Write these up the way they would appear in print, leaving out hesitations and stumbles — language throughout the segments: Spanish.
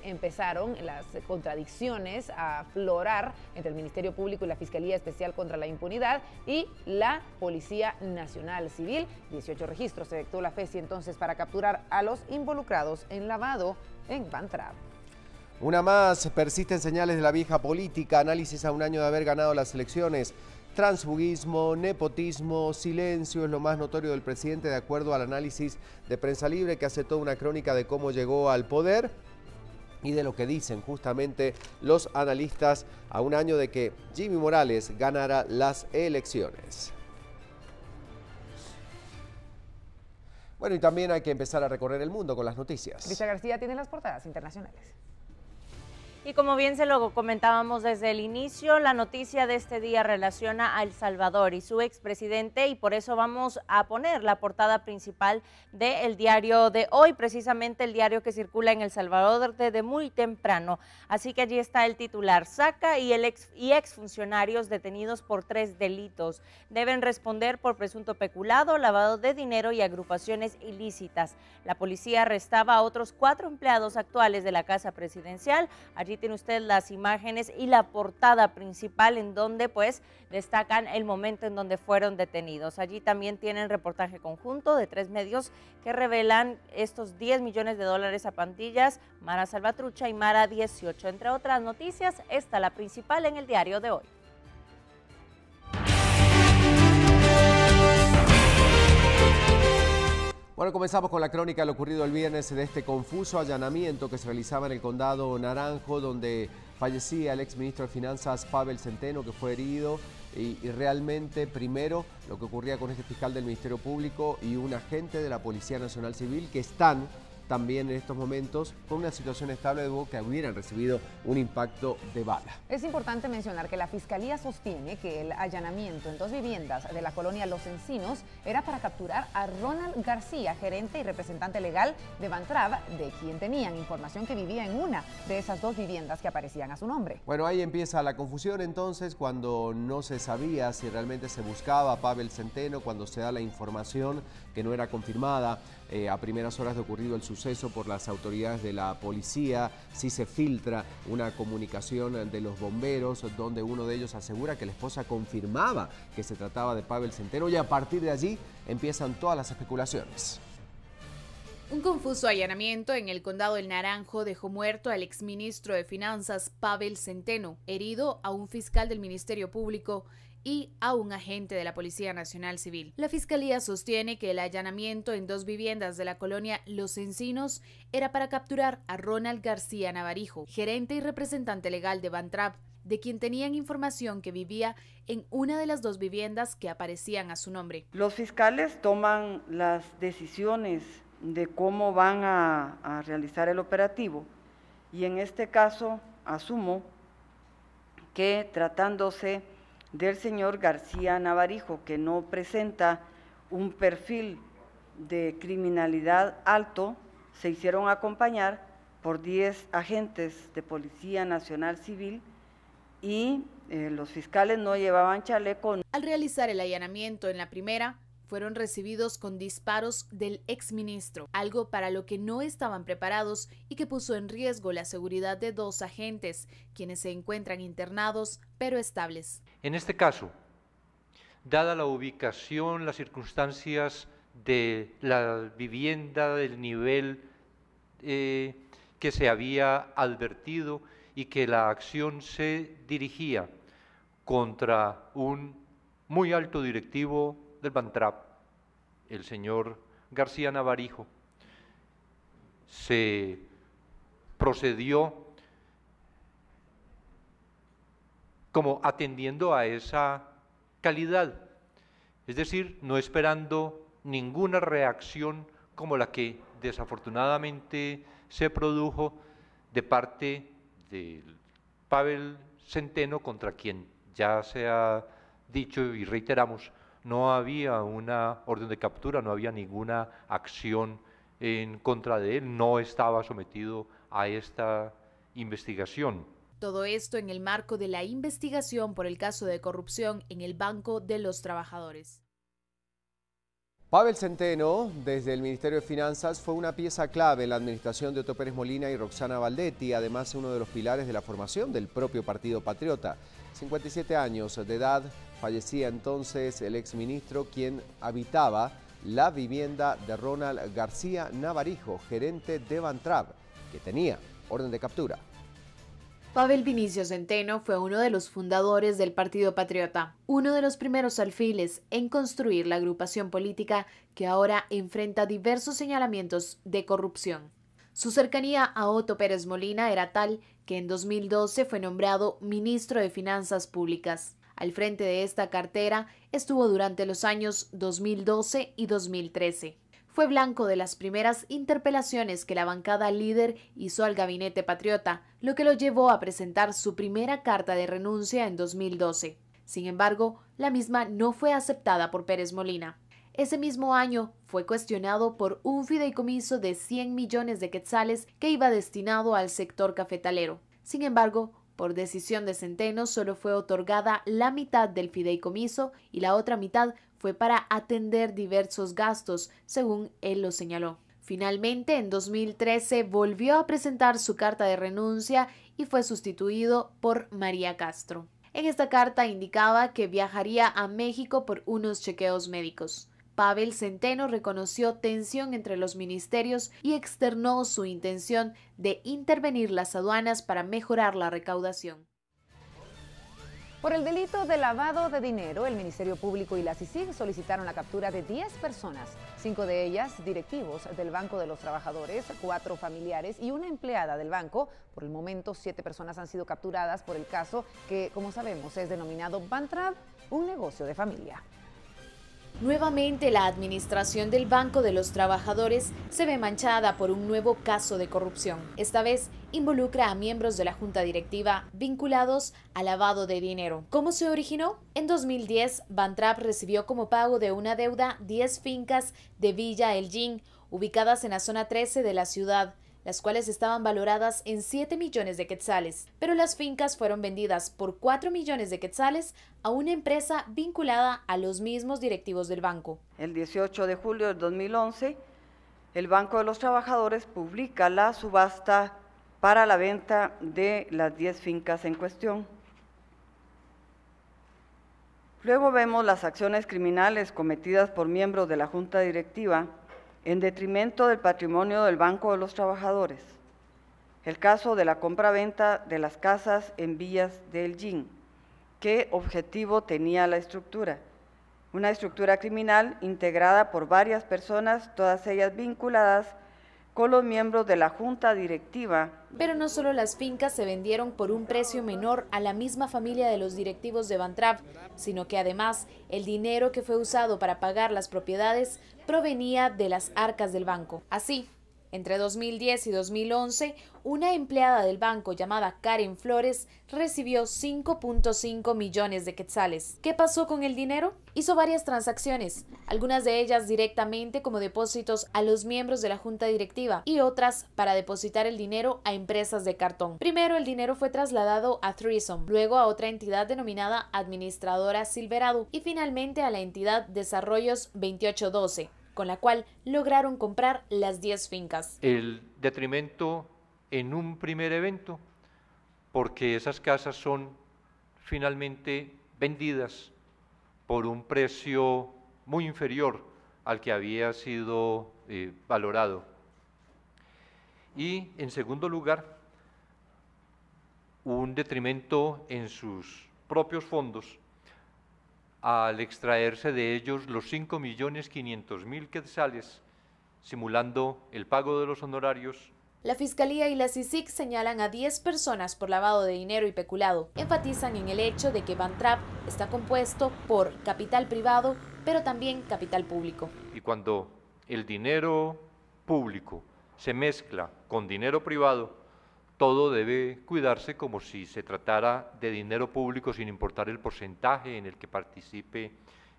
Empezaron las contradicciones a aflorar entre el Ministerio Público y la Fiscalía Especial contra la Impunidad y la Policía Nacional Civil. 18 registros se efectuó la FECI entonces para capturar a los involucrados en lavado en Bantrap. Una más, persisten señales de la vieja política, análisis a un año de haber ganado las elecciones. Transfugismo, nepotismo, silencio es lo más notorio del presidente de acuerdo al análisis de Prensa Libre, que hace toda una crónica de cómo llegó al poder y de lo que dicen justamente los analistas a un año de que Jimmy Morales ganara las elecciones. Bueno, y también hay que empezar a recorrer el mundo con las noticias. Lisa García tiene las portadas internacionales. Y como bien se lo comentábamos desde el inicio, la noticia de este día relaciona a El Salvador y su expresidente, y por eso vamos a poner la portada principal del diario de hoy, precisamente el diario que circula en El Salvador desde muy temprano. Así que allí está el titular: Saca y exfuncionarios detenidos por 3 delitos. Deben responder por presunto peculado, lavado de dinero y agrupaciones ilícitas. La policía arrestaba a otros 4 empleados actuales de la Casa Presidencial. Allí tiene usted las imágenes y la portada principal en donde pues destacan el momento en donde fueron detenidos. Allí también tienen reportaje conjunto de 3 medios que revelan estos 10 millones de dólares a pandillas, Mara Salvatrucha y Mara 18. Entre otras noticias, esta la principal en el diario de hoy. Bueno, comenzamos con la crónica de lo ocurrido el viernes de este confuso allanamiento que se realizaba en el condado Naranjo, donde fallecía el exministro de Finanzas Pavel Centeno, que fue herido, y realmente primero lo que ocurría con este fiscal del Ministerio Público y un agente de la Policía Nacional Civil que están también en estos momentos con una situación estable de que hubieran recibido un impacto de bala. Es importante mencionar que la Fiscalía sostiene que el allanamiento en 2 viviendas de la colonia Los Encinos era para capturar a Ronald García, gerente y representante legal de Bantrap, de quien tenían información que vivía en una de esas 2 viviendas que aparecían a su nombre. Bueno, ahí empieza la confusión entonces, cuando no se sabía si realmente se buscaba a Pavel Centeno, cuando se da la información que no era confirmada a primeras horas de ocurrido el suceso por las autoridades de la policía. Sí se filtra una comunicación de los bomberos donde uno de ellos asegura que la esposa confirmaba que se trataba de Pavel Centeno, y a partir de allí empiezan todas las especulaciones. Un confuso allanamiento en el condado del Naranjo dejó muerto al exministro de Finanzas Pavel Centeno, herido a un fiscal del Ministerio Público y a un agente de la Policía Nacional Civil. La Fiscalía sostiene que el allanamiento en 2 viviendas de la colonia Los Encinos era para capturar a Ronald García Navarijo, gerente y representante legal de Bantrap, de quien tenían información que vivía en una de las 2 viviendas que aparecían a su nombre. Los fiscales toman las decisiones de cómo van a realizar el operativo, y en este caso asumo que, tratándose del señor García Navarijo, que no presenta un perfil de criminalidad alto, se hicieron acompañar por 10 agentes de Policía Nacional Civil y los fiscales no llevaban chaleco. Al realizar el allanamiento en la primera, fueron recibidos con disparos del exministro, algo para lo que no estaban preparados y que puso en riesgo la seguridad de 2 agentes, quienes se encuentran internados pero estables. En este caso, dada la ubicación, las circunstancias de la vivienda, del nivel que se había advertido y que la acción se dirigía contra un muy alto directivo del Bantrap, el señor García Navarijo, se procedió como atendiendo a esa calidad, es decir, no esperando ninguna reacción como la que desafortunadamente se produjo de parte de Pavel Centeno, contra quien ya se ha dicho y reiteramos, no había una orden de captura, no había ninguna acción en contra de él, no estaba sometido a esta investigación. Todo esto en el marco de la investigación por el caso de corrupción en el Banco de los Trabajadores. Pavel Centeno, desde el Ministerio de Finanzas, fue una pieza clave en la administración de Otto Pérez Molina y Roxana Valdetti, además uno de los pilares de la formación del propio Partido Patriota. 57 años de edad, fallecía entonces el exministro, quien habitaba la vivienda de Ronald García Navarijo, gerente de Bantrav, que tenía orden de captura. Pavel Vinicio Centeno fue uno de los fundadores del Partido Patriota, uno de los primeros alfiles en construir la agrupación política que ahora enfrenta diversos señalamientos de corrupción. Su cercanía a Otto Pérez Molina era tal que en 2012 fue nombrado ministro de Finanzas Públicas. Al frente de esta cartera estuvo durante los años 2012 y 2013. Fue blanco de las primeras interpelaciones que la bancada líder hizo al gabinete patriota, lo que lo llevó a presentar su primera carta de renuncia en 2012. Sin embargo, la misma no fue aceptada por Pérez Molina. Ese mismo año fue cuestionado por un fideicomiso de 100 millones de quetzales que iba destinado al sector cafetalero. Sin embargo, por decisión de Centeno solo fue otorgada la mitad del fideicomiso y la otra mitad fue para atender diversos gastos, según él lo señaló. Finalmente, en 2013 volvió a presentar su carta de renuncia y fue sustituido por María Castro. En esta carta indicaba que viajaría a México por unos chequeos médicos. Pavel Centeno reconoció tensión entre los ministerios y externó su intención de intervenir las aduanas para mejorar la recaudación. Por el delito de lavado de dinero, el Ministerio Público y la CICIG solicitaron la captura de 10 personas, 5 de ellas directivos del Banco de los Trabajadores, 4 familiares y una empleada del banco. Por el momento, 7 personas han sido capturadas por el caso que, como sabemos, es denominado Bantrav, un negocio de familia. Nuevamente, la administración del Banco de los Trabajadores se ve manchada por un nuevo caso de corrupción. Esta vez involucra a miembros de la junta directiva vinculados al lavado de dinero. ¿Cómo se originó? En 2010, Bantrav recibió como pago de una deuda 10 fincas de Villa Elgin, ubicadas en la zona 13 de la ciudad, las cuales estaban valoradas en 7 millones de quetzales, pero las fincas fueron vendidas por 4 millones de quetzales a una empresa vinculada a los mismos directivos del banco. El 18 de julio del 2011, el Banco de los Trabajadores publica la subasta para la venta de las 10 fincas en cuestión. Luego vemos las acciones criminales cometidas por miembros de la Junta Directiva en detrimento del patrimonio del Banco de los Trabajadores. El caso de la compra-venta de las casas en Villas de Elgin. ¿Qué objetivo tenía la estructura? Una estructura criminal integrada por varias personas, todas ellas vinculadas con los miembros de la Junta Directiva. Pero no solo las fincas se vendieron por un precio menor a la misma familia de los directivos de Bantrav, sino que además el dinero que fue usado para pagar las propiedades provenía de las arcas del banco. Así, entre 2010 y 2011, una empleada del banco llamada Karen Flores recibió 5.5 millones de quetzales. ¿Qué pasó con el dinero? Hizo varias transacciones, algunas de ellas directamente como depósitos a los miembros de la junta directiva y otras para depositar el dinero a empresas de cartón. Primero el dinero fue trasladado a Threesome, luego a otra entidad denominada Administradora Silverado y finalmente a la entidad Desarrollos 2812. Con la cual lograron comprar las 10 fincas. El detrimento en un primer evento, porque esas casas son finalmente vendidas por un precio muy inferior al que había sido valorado. Y en segundo lugar, un detrimento en sus propios fondos, al extraerse de ellos los 5.500.000 quetzales, simulando el pago de los honorarios. La Fiscalía y la CICIG señalan a 10 personas por lavado de dinero y peculado. Enfatizan en el hecho de que Bantrav está compuesto por capital privado, pero también capital público. Y cuando el dinero público se mezcla con dinero privado, todo debe cuidarse como si se tratara de dinero público sin importar el porcentaje en el que participe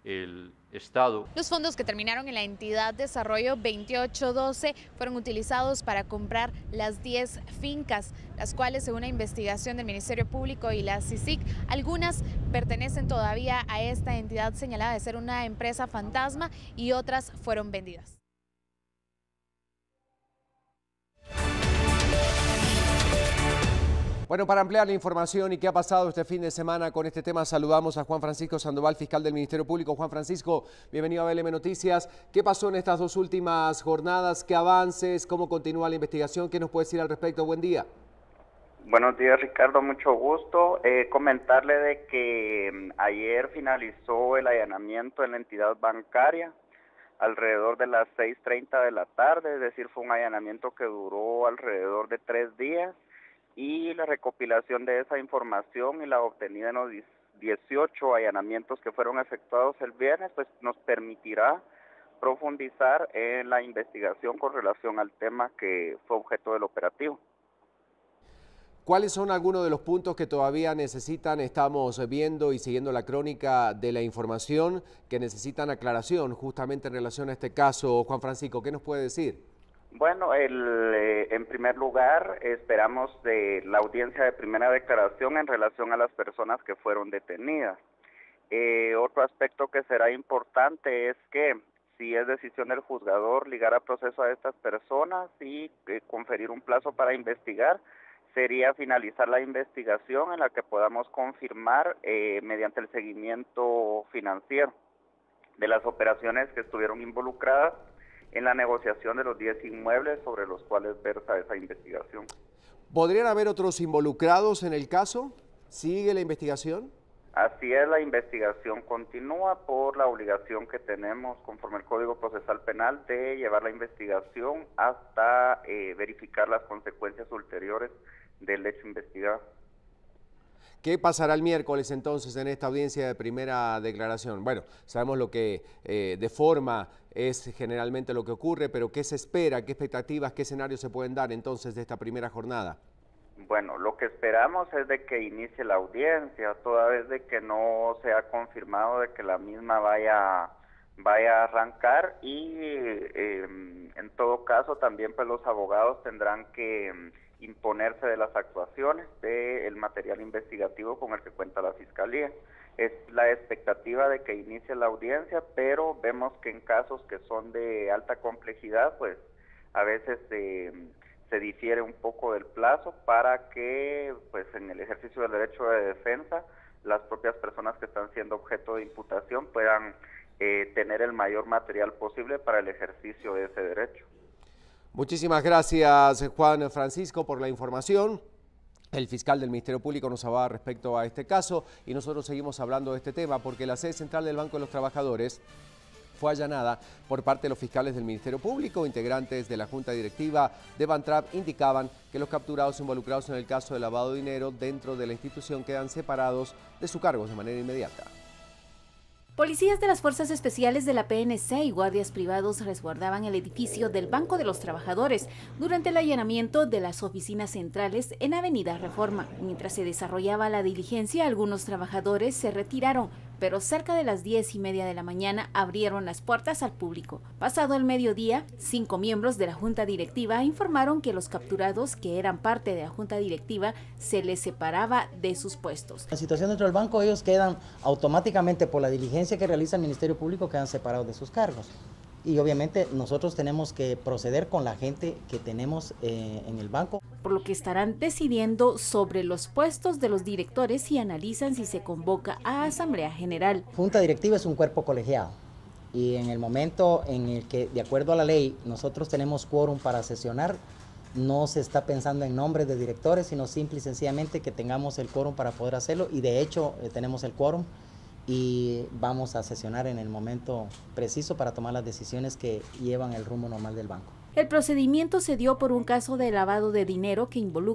el Estado. Los fondos que terminaron en la entidad Desarrollo 2812 fueron utilizados para comprar las 10 fincas, las cuales, según una investigación del Ministerio Público y la CICIG, algunas pertenecen todavía a esta entidad señalada de ser una empresa fantasma y otras fueron vendidas. Bueno, para ampliar la información y qué ha pasado este fin de semana con este tema, saludamos a Juan Francisco Sandoval, fiscal del Ministerio Público. Juan Francisco, bienvenido a BLM Noticias. ¿Qué pasó en estas dos últimas jornadas? ¿Qué avances? ¿Cómo continúa la investigación? ¿Qué nos puede decir al respecto? Buen día. Buenos días, Ricardo, mucho gusto. Comentarle de que ayer finalizó el allanamiento en la entidad bancaria alrededor de las 6:30 de la tarde, es decir, fue un allanamiento que duró alrededor de 3 días. Y la recopilación de esa información y la obtenida en los 18 allanamientos que fueron efectuados el viernes, pues nos permitirá profundizar en la investigación con relación al tema que fue objeto del operativo. ¿Cuáles son algunos de los puntos que todavía necesitan, estamos viendo y siguiendo la crónica de la información, que necesitan aclaración justamente en relación a este caso? Juan Francisco, ¿qué nos puede decir? Bueno, en primer lugar, esperamos de la audiencia de primera declaración en relación a las personas que fueron detenidas. Otro aspecto que será importante es que si es decisión del juzgador ligar a proceso a estas personas y conferir un plazo para investigar, sería finalizar la investigación en la que podamos confirmar mediante el seguimiento financiero de las operaciones que estuvieron involucradas en la negociación de los 10 inmuebles sobre los cuales versa esa investigación. ¿Podrían haber otros involucrados en el caso? ¿Sigue la investigación? Así es, la investigación continúa por la obligación que tenemos conforme al Código Procesal Penal de llevar la investigación hasta verificar las consecuencias ulteriores del hecho investigado. ¿Qué pasará el miércoles entonces en esta audiencia de primera declaración? Bueno, sabemos lo que de forma es generalmente lo que ocurre, pero ¿qué se espera? ¿Qué expectativas, qué escenarios se pueden dar entonces de esta primera jornada? Bueno, lo que esperamos es de que inicie la audiencia, toda vez de que no se ha confirmado de que la misma vaya a arrancar y en todo caso también pues los abogados tendrán que imponerse de las actuaciones del material investigativo con el que cuenta la Fiscalía. Es la expectativa de que inicie la audiencia, pero vemos que en casos que son de alta complejidad, pues a veces se difiere un poco del plazo para que pues en el ejercicio del derecho de defensa las propias personas que están siendo objeto de imputación puedan tener el mayor material posible para el ejercicio de ese derecho. Muchísimas gracias, Juan Francisco, por la información. El fiscal del Ministerio Público nos hablaba respecto a este caso y nosotros seguimos hablando de este tema porque la sede central del Banco de los Trabajadores fue allanada por parte de los fiscales del Ministerio Público. Integrantes de la Junta Directiva de Bantrap indicaban que los capturados involucrados en el caso de lavado de dinero dentro de la institución quedan separados de sus cargos de manera inmediata. Policías de las Fuerzas Especiales de la PNC y guardias privados resguardaban el edificio del Banco de los Trabajadores durante el allanamiento de las oficinas centrales en Avenida Reforma. Mientras se desarrollaba la diligencia, algunos trabajadores se retiraron, pero cerca de las 10:30 de la mañana abrieron las puertas al público. Pasado el mediodía, 5 miembros de la Junta Directiva informaron que los capturados, que eran parte de la Junta Directiva, se les separaba de sus puestos. La situación dentro del banco, ellos quedan automáticamente por la diligencia que realiza el Ministerio Público, quedan separados de sus cargos. Y obviamente nosotros tenemos que proceder con la gente que tenemos en el banco. Por lo que estarán decidiendo sobre los puestos de los directores y analizan si se convoca a Asamblea General. Junta Directiva es un cuerpo colegiado y en el momento en el que, de acuerdo a la ley, nosotros tenemos quórum para sesionar, no se está pensando en nombres de directores, sino simple y sencillamente que tengamos el quórum para poder hacerlo y de hecho tenemos el quórum. Y vamos a sesionar en el momento preciso para tomar las decisiones que llevan el rumbo normal del banco. El procedimiento se dio por un caso de lavado de dinero que involucra